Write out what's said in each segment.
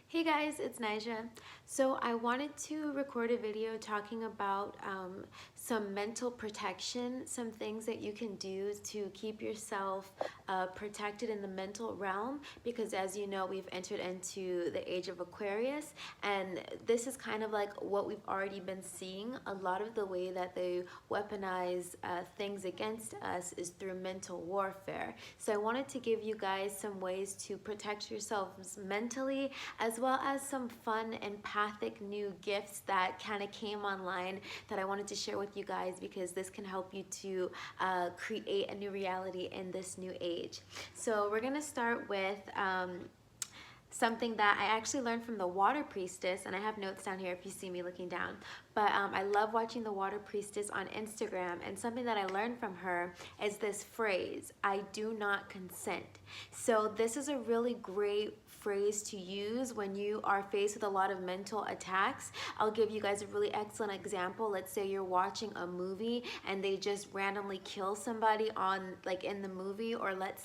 Hey guys, it's Nija. So I wanted to record a video talking about some mental protection, some things that you can do to keep yourself protected in the mental realm, because as you know, we've entered into the age of Aquarius, and this is kind of like what we've already been seeing. A lot of the way that they weaponize things against us is through mental warfare. So I wanted to give you guys some ways to protect yourselves mentally, as well as some fun empathic new gifts that kind of came online that I wanted to share with you guys, because this can help you to create a new reality in this new age. So we're gonna start with something that I actually learned from the Water Priestess, and I have notes down here if you see me looking down. But I love watching the Water Priestess on Instagram, and something that I learned from her is this phrase, I do not consent. So this is a really great phrase to use when you are faced with a lot of mental attacks. I'll give you guys a really excellent example. Let's say you're watching a movie and they just randomly kill somebody on like in the movie, or like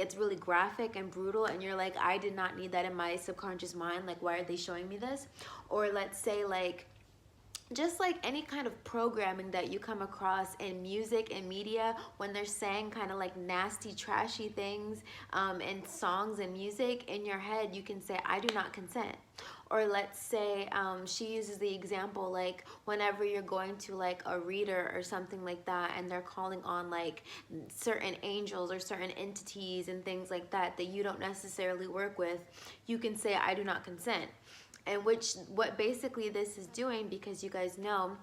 it's really graphic and brutal, and you're like, I did not need that in my subconscious mind. Like, why are they showing me this? Or let's say like just like any kind of programming that you come across in music and media, when they're saying kind of like nasty, trashy things in songs and music, in your head you can say, I do not consent. Or let's say she uses the example like whenever you're going to like a reader or something like that, and they're calling on like certain angels or certain entities and things like that that you don't necessarily work with, you can say, I do not consent. And what basically this is doing, because you guys know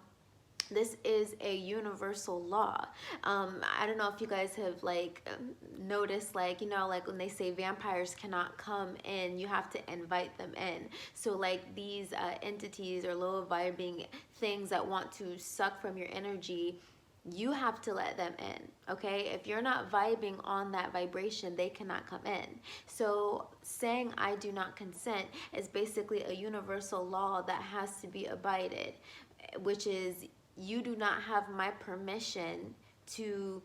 this is a universal law. I don't know if you guys have like noticed, like, you know, like when they say vampires cannot come in, you have to invite them in. So like these entities or low vibrating things that want to suck from your energy, you have to let them in. Okay, if you're not vibing on that vibration, they cannot come in. So saying I do not consent is basically a universal law that has to be abided, which is, you do not have my permission to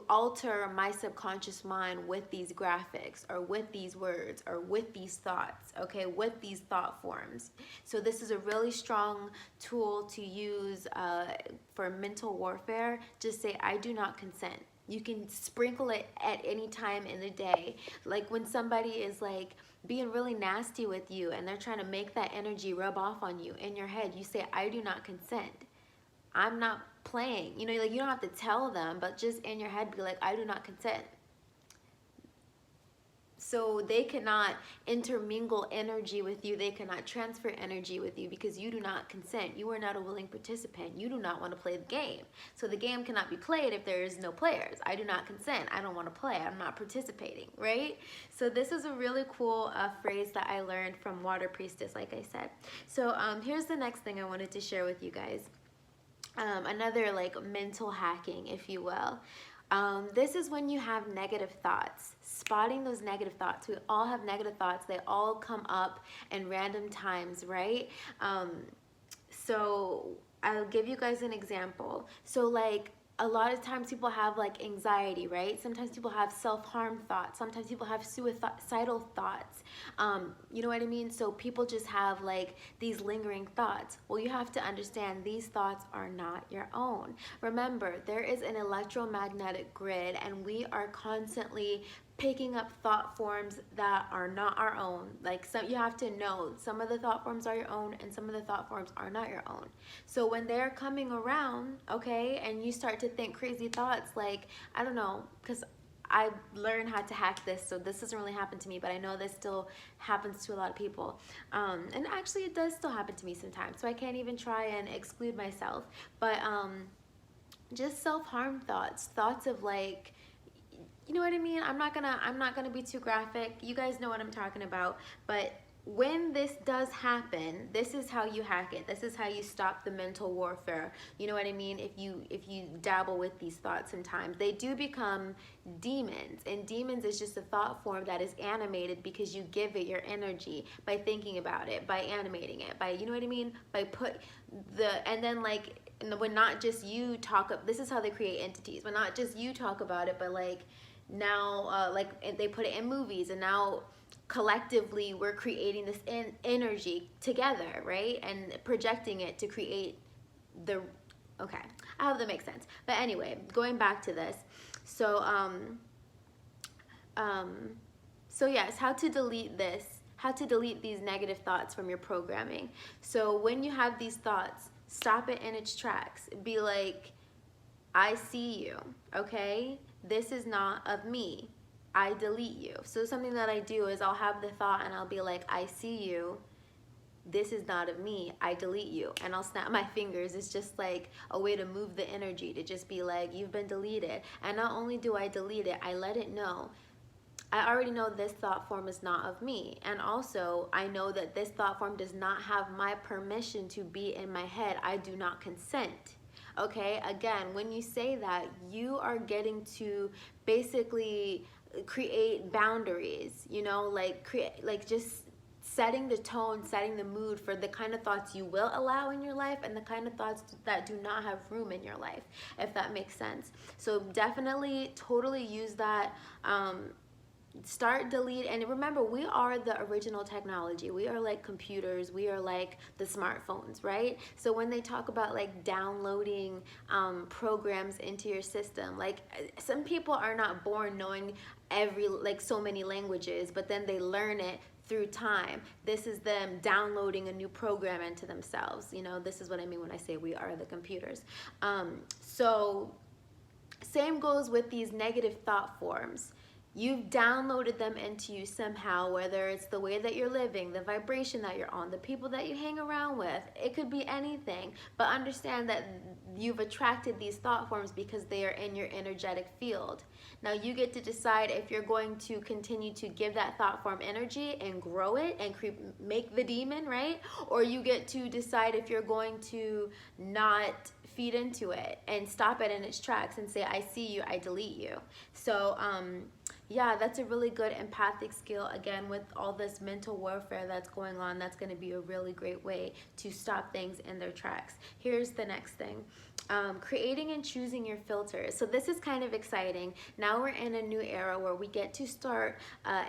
alter my subconscious mind with these graphics or with these words or with these thoughts, okay, with these thought forms. So this is a really strong tool to use for mental warfare. Just say, I do not consent. You can sprinkle it at any time in the day. Like when somebody is like being really nasty with you and they're trying to make that energy rub off on you, in your head you say, I do not consent. I'm not playing. You know, like you don't have to tell them, but just in your head be like, I do not consent. So they cannot intermingle energy with you. They cannot transfer energy with you because you do not consent. You are not a willing participant. You do not want to play the game. So the game cannot be played if there is no players. I do not consent. I don't want to play. I'm not participating, right? So this is a really cool phrase that I learned from Water Priestess, like I said. So here's the next thing I wanted to share with you guys. Another like mental hacking, if you will. This is when you have negative thoughts. Spotting those negative thoughts. We all have negative thoughts. They all come up in random times, right? So I'll give you guys an example. So like a lot of times people have like anxiety, right? Sometimes people have self-harm thoughts. Sometimes people have suicidal thoughts. You know what I mean? So people just have like these lingering thoughts. Well, you have to understand these thoughts are not your own. Remember, there is an electromagnetic grid, and we are constantly picking up thought forms that are not our own. Like, some, you have to know some of the thought forms are your own and some of the thought forms are not your own. So when they're coming around, okay, and you start to think crazy thoughts, like, I don't know, because I learned how to hack this, so this doesn't really happen to me, but I know this still happens to a lot of people. And actually it does still happen to me sometimes, so I can't even try and exclude myself. But just self-harm thoughts of like, you know what I mean? I'm not gonna be too graphic. You guys know what I'm talking about. But when this does happen, this is how you hack it. This is how you stop the mental warfare. You know what I mean? If you dabble with these thoughts sometimes, they do become demons. And demons is just a thought form that is animated because you give it your energy by thinking about it, by animating it, by, you know what I mean? And then like, when not just you talk up, this is how they create entities. When not just you talk about it, but like now like they put it in movies, and now collectively we're creating this energy together, right? And projecting it to create the, okay, I hope that makes sense. But anyway, going back to this, so so yes, how to delete this, how to delete these negative thoughts from your programming. So when you have these thoughts, stop it in its tracks. Be like, I see you, okay? This is not of me. I delete you. So something that I do is I'll have the thought and I'll be like, I see you. This is not of me. I delete you. And I'll snap my fingers. It's just like a way to move the energy, to just be like, you've been deleted. And not only do I delete it, I let it know, I already know this thought form is not of me. And also, I know that this thought form does not have my permission to be in my head. I do not consent. Okay, again, when you say that, you are getting to basically create boundaries, you know, like just setting the tone, setting the mood for the kind of thoughts you will allow in your life and the kind of thoughts that do not have room in your life, if that makes sense. So definitely totally use that. Start, delete, and remember, we are the original technology. We are like computers. We are like the smartphones, right? So when they talk about like downloading programs into your system, like some people are not born knowing like so many languages, but then they learn it through time. This is them downloading a new program into themselves. You know, this is what I mean when I say we are the computers. So same goes with these negative thought forms. You've downloaded them into you somehow, whether it's the way that you're living, the vibration that you're on, the people that you hang around with. It could be anything, but understand that you've attracted these thought forms because they are in your energetic field. Now you get to decide if you're going to continue to give that thought form energy and grow it and make the demon, right? Or you get to decide if you're going to not feed into it and stop it in its tracks and say, I see you, I delete you. So yeah, that's a really good empathic skill. Again, with all this mental warfare that's going on, that's going to be a really great way to stop things in their tracks. Here's the next thing. Creating and choosing your filters. So this is kind of exciting. Now we're in a new era where we get to start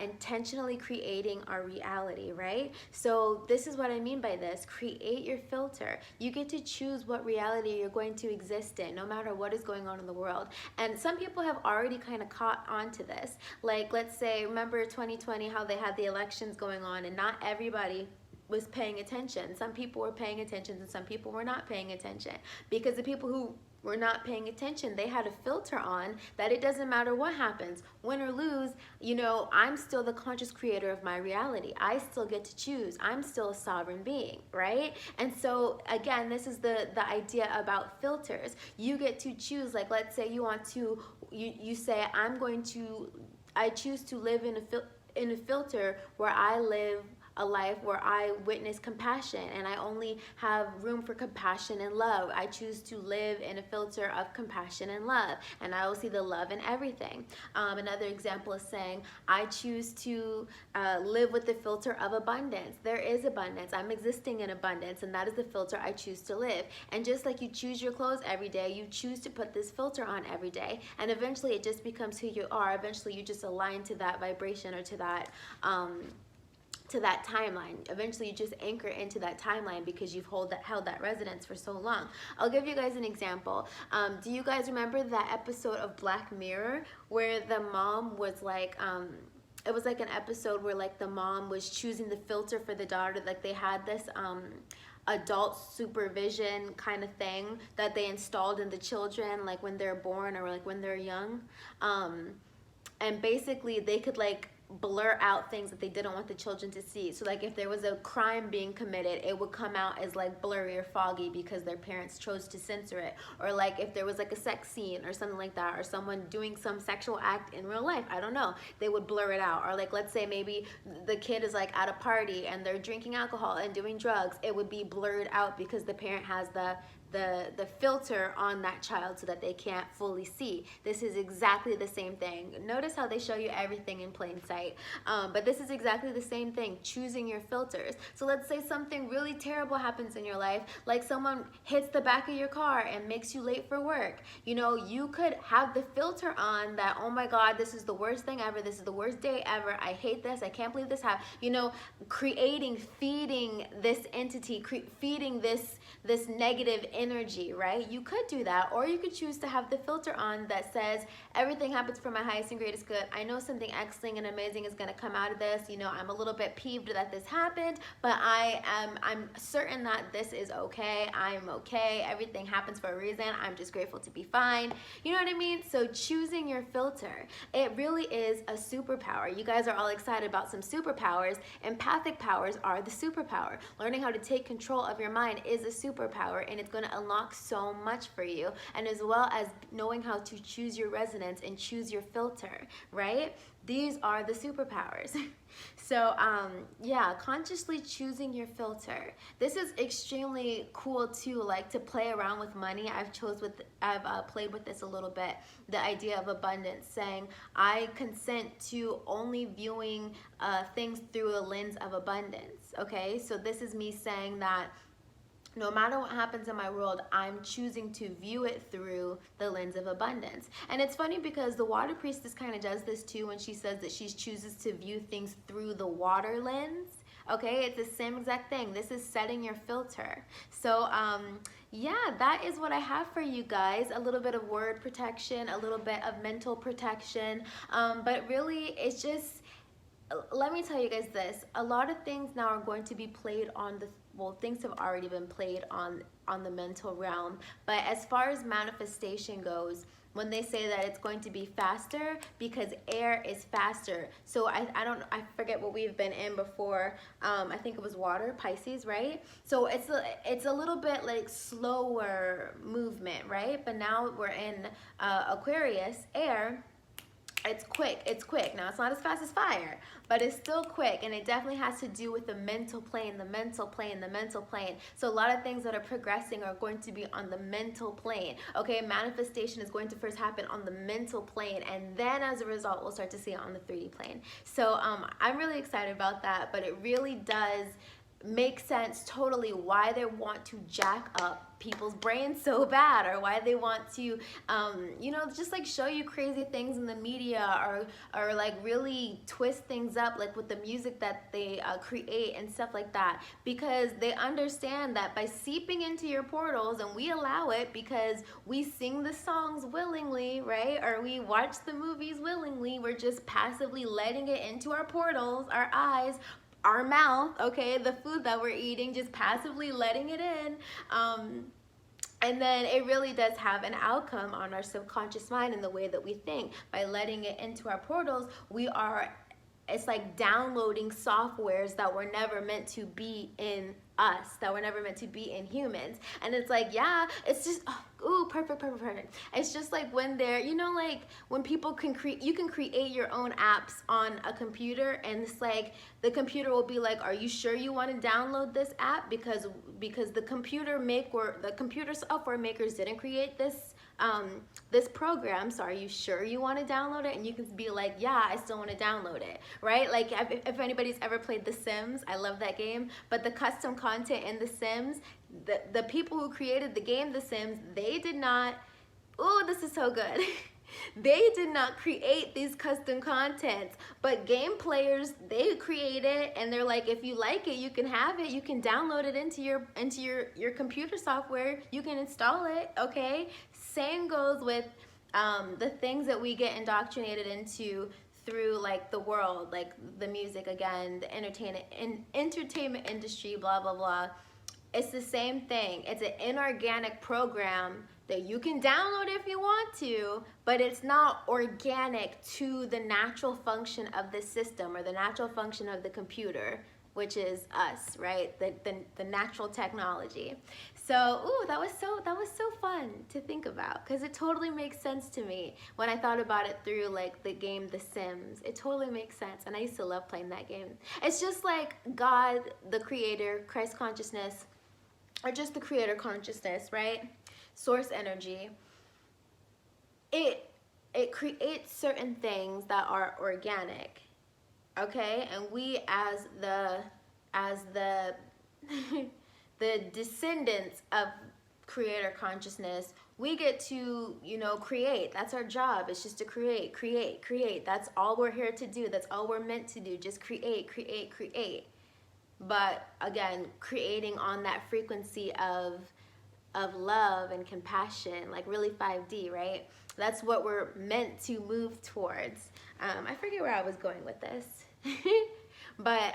intentionally creating our reality, right? So this is what I mean by this. Create your filter. You get to choose what reality you're going to exist in, no matter what is going on in the world. And some people have already kind of caught on to this. Like, let's say, remember 2020, how they had the elections going on and not everybody was paying attention. Some people were paying attention and some people were not paying attention, because the people who were not paying attention, they had a filter on that it doesn't matter what happens, win or lose, you know, I'm still the conscious creator of my reality. I still get to choose. I'm still a sovereign being, right? And so again, this is the idea about filters. You get to choose. Like, let's say you want to, you say, I choose to live in a filter where I live a life where I witness compassion and I only have room for compassion and love. I choose to live in a filter of compassion and love, and I will see the love in everything. Another example is saying, I choose to live with the filter of abundance. There is abundance. I'm existing in abundance, and that is the filter I choose to live. And just like you choose your clothes every day, you choose to put this filter on every day, and eventually it just becomes who you are. Eventually you just align to that vibration or to that timeline. Eventually you just anchor into that timeline because you've held that resonance for so long. I'll give you guys an example. Do you guys remember that episode of Black Mirror where the mom was like, it was like an episode where like the mom was choosing the filter for the daughter, like they had this adult supervision kind of thing that they installed in the children, like when they're born or like when they're young, and basically they could like blur out things that they didn't want the children to see. So like if there was a crime being committed, it would come out as like blurry or foggy because their parents chose to censor it. Or like if there was like a sex scene or something like that, or someone doing some sexual act in real life, I don't know, they would blur it out. Or like, let's say maybe the kid is like at a party and they're drinking alcohol and doing drugs, it would be blurred out because the parent has the filter on that child so that they can't fully see. This is exactly the same thing. Notice how they show you everything in plain sight. website. But this is exactly the same thing, choosing your filters. So let's say something really terrible happens in your life, like someone hits the back of your car and makes you late for work. You know, you could have the filter on that, oh my God, this is the worst thing ever, this is the worst day ever, I hate this, I can't believe this happened. You know, feeding this entity, feeding this negative energy, right? You could do that, or you could choose to have the filter on that says everything happens for my highest and greatest good. I know something excellent and amazing is going to come out of this. You know, I'm a little bit peeved that this happened, but I'm certain that this is okay. I'm okay. Everything happens for a reason. I'm just grateful to be fine. You know what I mean? So choosing your filter, it really is a superpower. You guys are all excited about some superpowers. Empathic powers are the superpower. Learning how to take control of your mind is a superpower, and it's going to unlock so much for you, and as well as knowing how to choose your resonance and choose your filter, right? These are the superpowers. So yeah, consciously choosing your filter. This is extremely cool too, like to play around with money. I've played with this a little bit. The idea of abundance, saying I consent to only viewing things through a lens of abundance. Okay, so this is me saying that no matter what happens in my world, I'm choosing to view it through the lens of abundance. And it's funny because the water priestess kind of does this too when she says that she chooses to view things through the water lens. Okay, it's the same exact thing. This is setting your filter. So yeah, that is what I have for you guys. A little bit of word protection, a little bit of mental protection. But really, it's just, let me tell you guys this. A lot of things now are going to be played on the, well, things have already been played on the mental realm. But as far as manifestation goes, when they say that it's going to be faster, because air is faster. So I forget what we've been in before. I think it was water, Pisces, right? So it's a little bit like slower movement, right? But now we're in Aquarius, air. It's quick. Now, it's not as fast as fire, but it's still quick, and it definitely has to do with the mental plane. So a lot of things that are progressing are going to be on the mental plane. Okay, manifestation is going to first happen on the mental plane, and then as a result, we'll start to see it on the 3D plane. So I'm really excited about that, but it really does make sense totally why they want to jack up people's brains so bad, or why they want to you know, just like show you crazy things in the media, or like really twist things up, like with the music that they create and stuff like that, because they understand that by seeping into your portals, and we allow it because we sing the songs willingly, right? Or we watch the movies willingly. We're just passively letting it into our portals, our eyes, our mouth, okay, the food that we're eating, just passively letting it in. And then it really does have an outcome on our subconscious mind and the way that we think. By letting it into our portals, it's like downloading softwares that were never meant to be in us, that were never meant to be in humans. And it's like, yeah, it's just, ooh, perfect. It's just like when they're, you know, like when people can create, you can create your own apps on a computer, and it's like the computer will be like, are you sure you want to download this app? Because the computer software makers didn't create this program, so are you sure you want to download it? And you can be like, yeah, I still want to download it, right? Like if anybody's ever played The Sims, I love that game, but the custom content in The Sims, the people who created the game The Sims, they did not, oh, this is so good. They did not create these custom contents, but game players, they create it, and they're like, if you like it, you can have it, you can download it into your computer software, you can install it, okay? Same goes with the things that we get indoctrinated into through like the world, like the music, again, the entertainment industry, blah, blah, blah. It's the same thing. It's an inorganic program that you can download if you want to, but it's not organic to the natural function of the system or the natural function of the computer, which is us, right? The natural technology. So, ooh, that was so fun to think about, because it totally makes sense to me when I thought about it through like the game The Sims. It totally makes sense, and I used to love playing that game. It's just like God, the creator, Christ consciousness, or just the creator consciousness, right? Source energy. It creates certain things that are organic, okay? And we as the the descendants of creator consciousness, we get to, you know, create. That's our job. It's just to create, create, create. That's all we're here to do. That's all we're meant to do. Just create, create, create. But again, creating on that frequency of love and compassion, like really 5D, right? That's what we're meant to move towards. I forget where I was going with this. But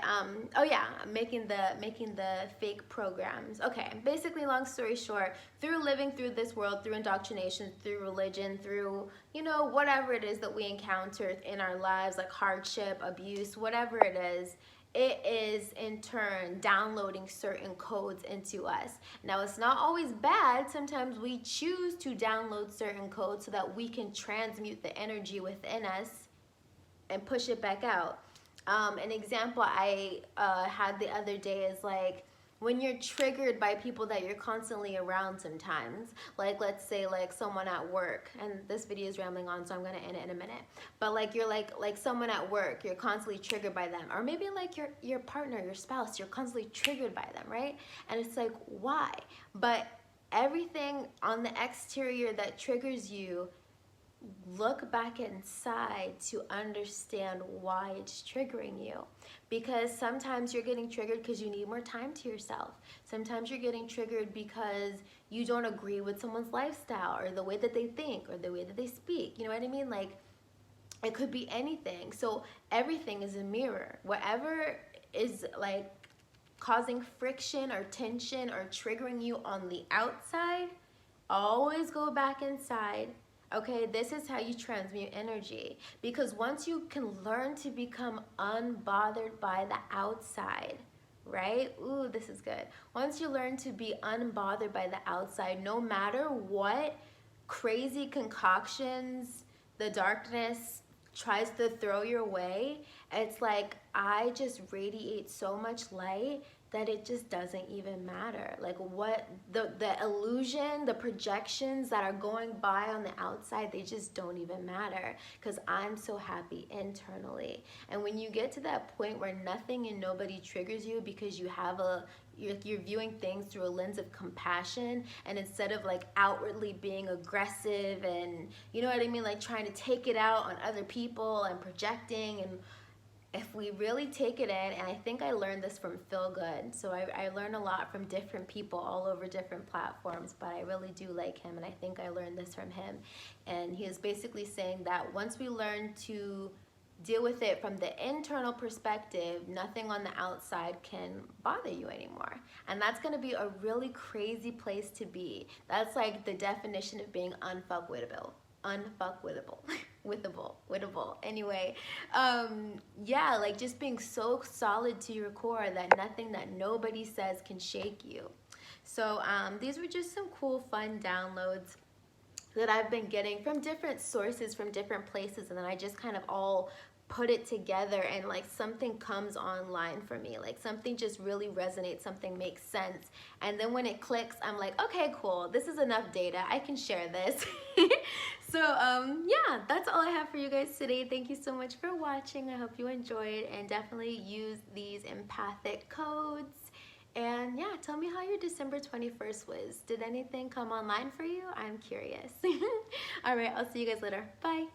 oh yeah, making the fake programs. Okay, basically, long story short, through living through this world, through indoctrination, through religion, through, you know, whatever it is that we encounter in our lives, like hardship, abuse, whatever it is in turn downloading certain codes into us. Now, it's not always bad. Sometimes we choose to download certain codes so that we can transmute the energy within us and push it back out. An example I had the other day is like when you're triggered by people that you're constantly around sometimes, like let's say like someone at work, and this video is rambling on, so I'm gonna end it in a minute, but like you're like someone at work, you're constantly triggered by them, or maybe like your partner, your spouse, you're constantly triggered by them, right? And it's like, why? But everything on the exterior that triggers you, look back inside to understand why it's triggering you. Because sometimes you're getting triggered because you need more time to yourself. Sometimes you're getting triggered because you don't agree with someone's lifestyle or the way that they think or the way that they speak. You know what I mean? Like, it could be anything. So everything is a mirror. Whatever is like causing friction or tension or triggering you on the outside, always go back inside. Okay, this is how you transmute energy. Because once you can learn to become unbothered by the outside, right? Ooh, this is good. Once you learn to be unbothered by the outside, no matter what crazy concoctions the darkness tries to throw your way, it's like I just radiate so much light that it just doesn't even matter. Like what the illusion, the projections that are going by on the outside, they just don't even matter because I'm so happy internally. And when you get to that point where nothing and nobody triggers you because you have you're viewing things through a lens of compassion, and instead of like outwardly being aggressive and, you know what I mean, like trying to take it out on other people and projecting, and if we really take it in, and I think I learned this from Feel Good, so I learn a lot from different people all over different platforms, but I really do like him, and I think I learned this from him. And he is basically saying that once we learn to deal with it from the internal perspective, nothing on the outside can bother you anymore. And that's going to be a really crazy place to be. That's like the definition of being unfuckwittable. Wittable. Anyway, yeah, like just being so solid to your core that nothing that nobody says can shake you. So these were just some cool, fun downloads that I've been getting from different sources, from different places, and then I just kind of all put it together, and like something comes online for me, like something just really resonates, something makes sense, and then when it clicks, I'm like, okay, cool, this is enough data, I can share this. So yeah, that's all I have for you guys today. Thank you so much for watching. I hope you enjoyed, and definitely use these empathic codes. And yeah, tell me how your December 21st was. Did anything come online for you? I'm curious. All right, I'll see you guys later. Bye.